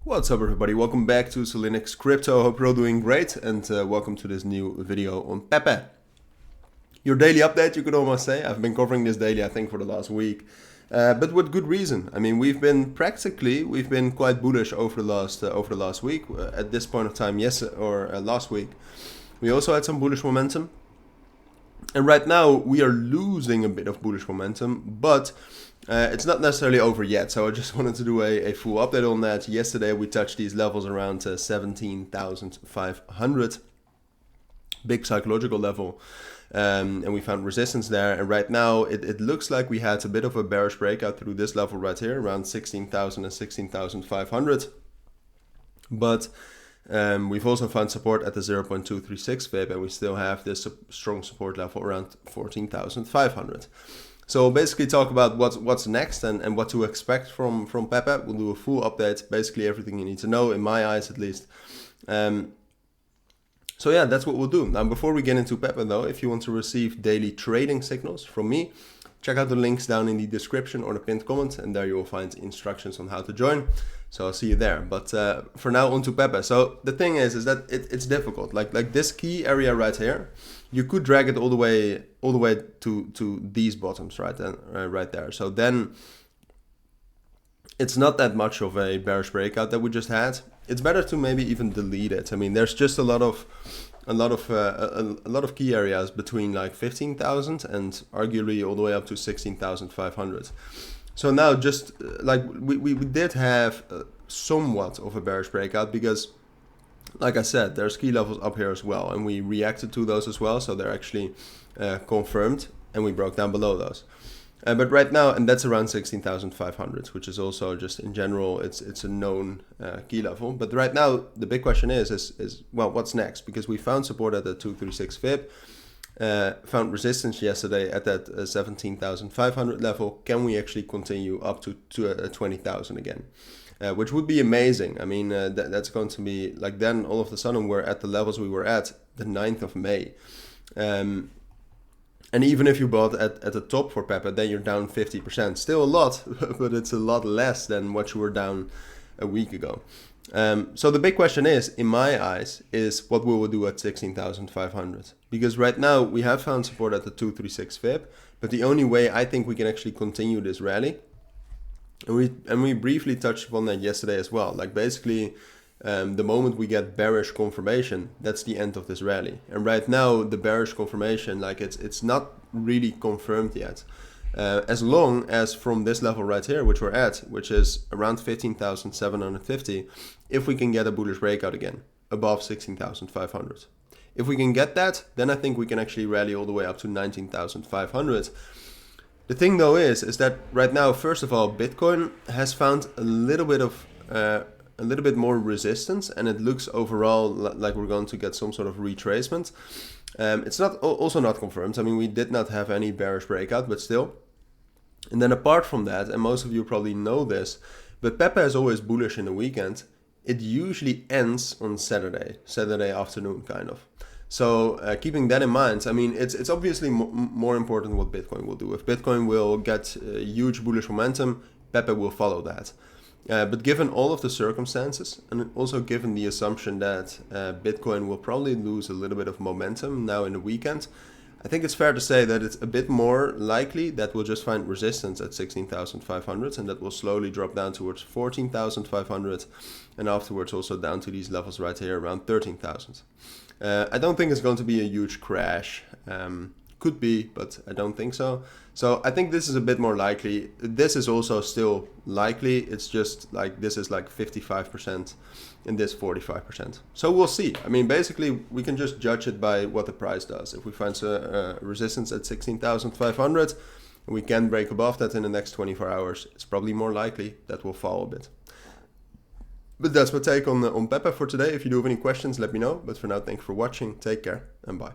What's up everybody, welcome back to Cilinix Crypto, hope you're all doing great and welcome to this new video on PEPE. Your daily update, you could almost say. I've been covering this daily I think for the last week, but with good reason. I mean, we've been quite bullish over the last week. At this point of time, last week, we also had some bullish momentum. And right now we are losing a bit of bullish momentum, but it's not necessarily over yet. So I just wanted to do a full update on that. Yesterday we touched these levels around 17,500, big psychological level, and we found resistance there. And right now it looks like we had a bit of a bearish breakout through this level right here, around 16,000 and 16,500. But we've also found support at the 0.236 PEPE, and we still have this strong support level around 14,500. So we'll basically talk about what's next and what to expect from PEPE. We'll do a full update, basically everything you need to know, in my eyes at least. So yeah, that's what we'll do. Now, before we get into PEPE though, if you want to receive daily trading signals from me, check out the links down in the description or the pinned comment, and there you will find instructions on how to join. So I'll see you there. But for now, on to PEPE. So the thing is that it's difficult. Like this key area right here, you could drag it all the way to these bottoms right there. So then it's not that much of a bearish breakout that we just had. It's better to maybe even delete it. I mean, there's just a lot of key areas between like 15,000 and arguably all the way up to 16,500. So now just like we did have somewhat of a bearish breakout because, like I said, there's key levels up here as well, and we reacted to those as well. So they're actually confirmed, and we broke down below those. But right now, and that's around 16,500, which is also just in general, it's a known key level. But right now, the big question is well, what's next? Because we found support at the 236 VIP, found resistance yesterday at that 17,500 level. Can we actually continue up to 20,000 again? Which would be amazing. I mean, that's going to be like, then all of a sudden we're at the levels we were at the 9th of May. And even if you bought at the top for PEPE, then you're down 50%. Still a lot, but it's a lot less than what you were down a week ago. So the big question is, in my eyes, is what will we do at 16,500? Because right now we have found support at the 236 VIP, but the only way I think we can actually continue this rally, and we briefly touched upon that yesterday as well, like basically the moment we get bearish confirmation, that's the end of this rally. And right now the bearish confirmation, like it's not really confirmed yet. As long as from this level right here, which we're at, which is around 15,750, if we can get a bullish breakout again above 16,500. If we can get that, then I think we can actually rally all the way up to 19,500. The thing though is that right now, first of all, Bitcoin has found a little bit more resistance, and it looks overall like we're going to get some sort of retracement. It's also not confirmed. I mean, we did not have any bearish breakout, but still. And then apart from that, and most of you probably know this, but PEPE is always bullish in the weekend. It usually ends on Saturday afternoon, kind of. So keeping that in mind, I mean, it's obviously more important what Bitcoin will do. If Bitcoin will get huge bullish momentum, PEPE will follow that. But given all of the circumstances, and also given the assumption that Bitcoin will probably lose a little bit of momentum now in the weekend, I think it's fair to say that it's a bit more likely that we'll just find resistance at 16,500, and that will slowly drop down towards 14,500, and afterwards also down to these levels right here around 13,000. I don't think it's going to be a huge crash. Could be, but I don't think so. So I think this is a bit more likely. This is also still likely. It's just like this is like 55% and this 45%. So we'll see. I mean, basically we can just judge it by what the price does. If we find resistance at 16,500 and we can break above that in the next 24 hours, it's probably more likely that we'll fall a bit. But that's my take on PEPE for today. If you do have any questions, let me know. But for now, thanks for watching. Take care and bye.